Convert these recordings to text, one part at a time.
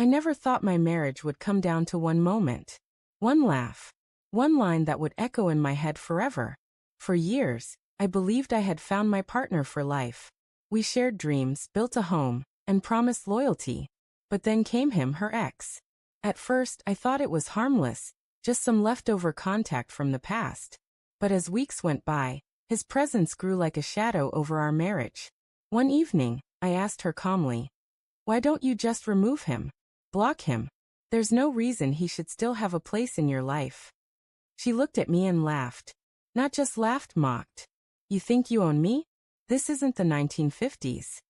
I never thought my marriage would come down to one moment. One laugh. One line that would echo in my head forever. For years, I believed I had found my partner for life. We shared dreams, built a home, and promised loyalty. But then came him, her ex. At first, I thought it was harmless, just some leftover contact from the past. But as weeks went by, his presence grew like a shadow over our marriage. One evening, I asked her calmly, "Why don't you just remove him? Block him. There's no reason he should still have a place in your life." She looked at me and laughed. Not just laughed, mocked. "You think you own me? This isn't the 1950s.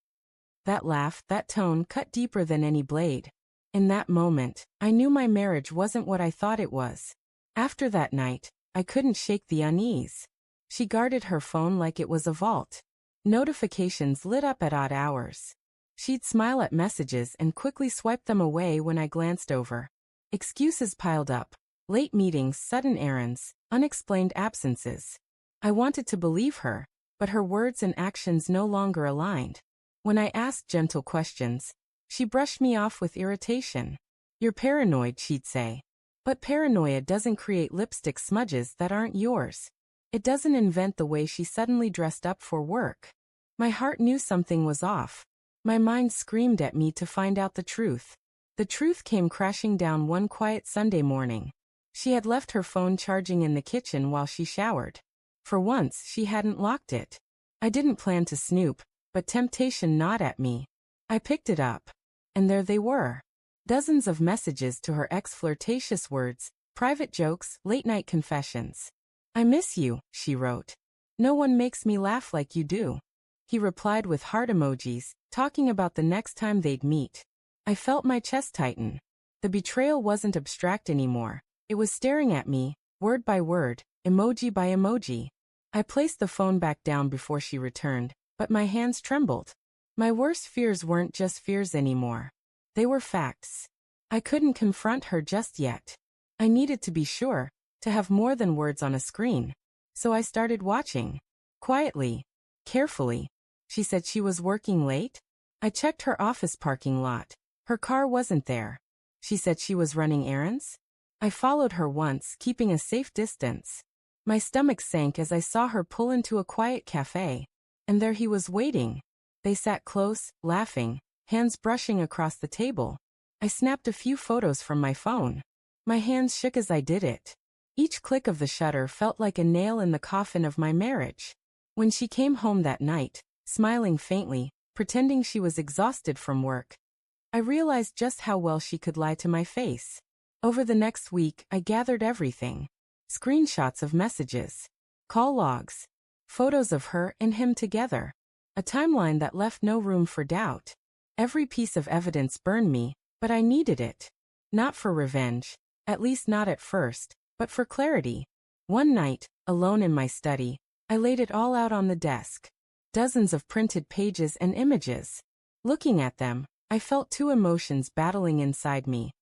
That laugh, that tone cut deeper than any blade. In that moment, I knew my marriage wasn't what I thought it was. After that night, I couldn't shake the unease. She guarded her phone like it was a vault. Notifications lit up at odd hours. She'd smile at messages and quickly swipe them away when I glanced over. Excuses piled up. Late meetings, sudden errands, unexplained absences. I wanted to believe her, but her words and actions no longer aligned. When I asked gentle questions, she brushed me off with irritation. "You're paranoid," she'd say. But paranoia doesn't create lipstick smudges that aren't yours. It doesn't invent the way she suddenly dressed up for work. My heart knew something was off. My mind screamed at me to find out the truth. The truth came crashing down one quiet Sunday morning. She had left her phone charging in the kitchen while she showered. For once, she hadn't locked it. I didn't plan to snoop, but temptation gnawed at me. I picked it up. And there they were. Dozens of messages to her ex, flirtatious words, private jokes, late-night confessions. "I miss you," she wrote. "No one makes me laugh like you do." He replied with heart emojis, talking about the next time they'd meet. I felt my chest tighten. The betrayal wasn't abstract anymore. It was staring at me, word by word, emoji by emoji. I placed the phone back down before she returned, but my hands trembled. My worst fears weren't just fears anymore. They were facts. I couldn't confront her just yet. I needed to be sure, to have more than words on a screen. So I started watching. Quietly. Carefully. She said she was working late. I checked her office parking lot. Her car wasn't there. She said she was running errands. I followed her once, keeping a safe distance. My stomach sank as I saw her pull into a quiet cafe. And there he was waiting. They sat close, laughing, hands brushing across the table. I snapped a few photos from my phone. My hands shook as I did it. Each click of the shutter felt like a nail in the coffin of my marriage. When she came home that night, smiling faintly, pretending she was exhausted from work, I realized just how well she could lie to my face. Over the next week, I gathered everything. Screenshots of messages, call logs, photos of her and him together. A timeline that left no room for doubt. Every piece of evidence burned me, but I needed it. Not for revenge, at least not at first, but for clarity. One night, alone in my study, I laid it all out on the desk. Dozens of printed pages and images. Looking at them, I felt two emotions battling inside me.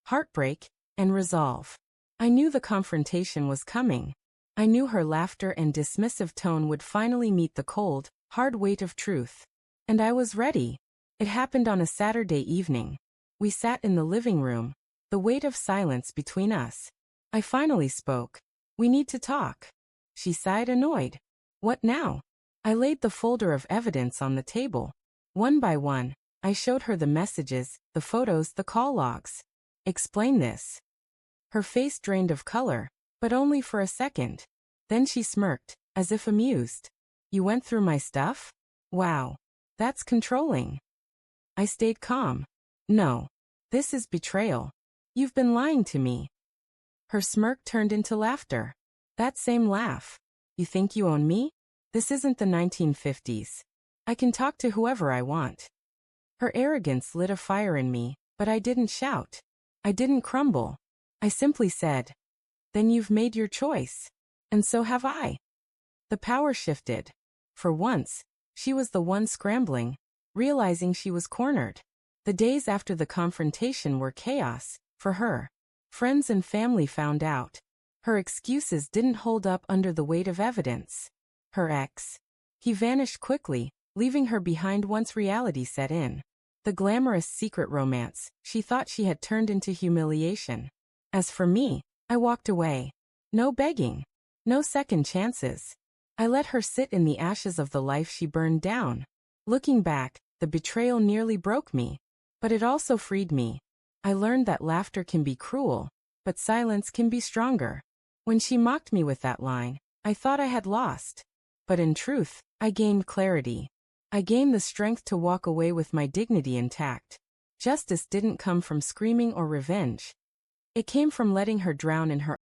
Heartbreak and resolve. I knew the confrontation was coming. I knew her laughter and dismissive tone would finally meet the cold, hard weight of truth. And I was ready. It happened on a Saturday evening. We sat in the living room, the weight of silence between us. I finally spoke. "We need to talk." She sighed, annoyed. "What now?" I laid the folder of evidence on the table. One by one, I showed her the messages, the photos, the call logs. "Explain this." Her face drained of color, but only for a second. Then she smirked, as if amused. "You went through my stuff? Wow. That's controlling." I stayed calm. "No. This is betrayal. You've been lying to me." Her smirk turned into laughter. That same laugh. "You think you own me? This isn't the 1950s. I can talk to whoever I want." Her arrogance lit a fire in me, but I didn't shout. I didn't crumble. I simply said, "Then you've made your choice. And so have I." The power shifted. For once, she was the one scrambling, realizing she was cornered. The days after the confrontation were chaos, for her. Friends and family found out. Her excuses didn't hold up under the weight of evidence. Her ex. He vanished quickly, leaving her behind once reality set in. The glamorous secret romance she thought she had turned into humiliation. As for me, I walked away. No begging. No second chances. I let her sit in the ashes of the life she burned down. Looking back, the betrayal nearly broke me. But it also freed me. I learned that laughter can be cruel, but silence can be stronger. When she mocked me with that line, I thought I had lost. But in truth, I gained clarity. I gained the strength to walk away with my dignity intact. Justice didn't come from screaming or revenge. It came from letting her drown in her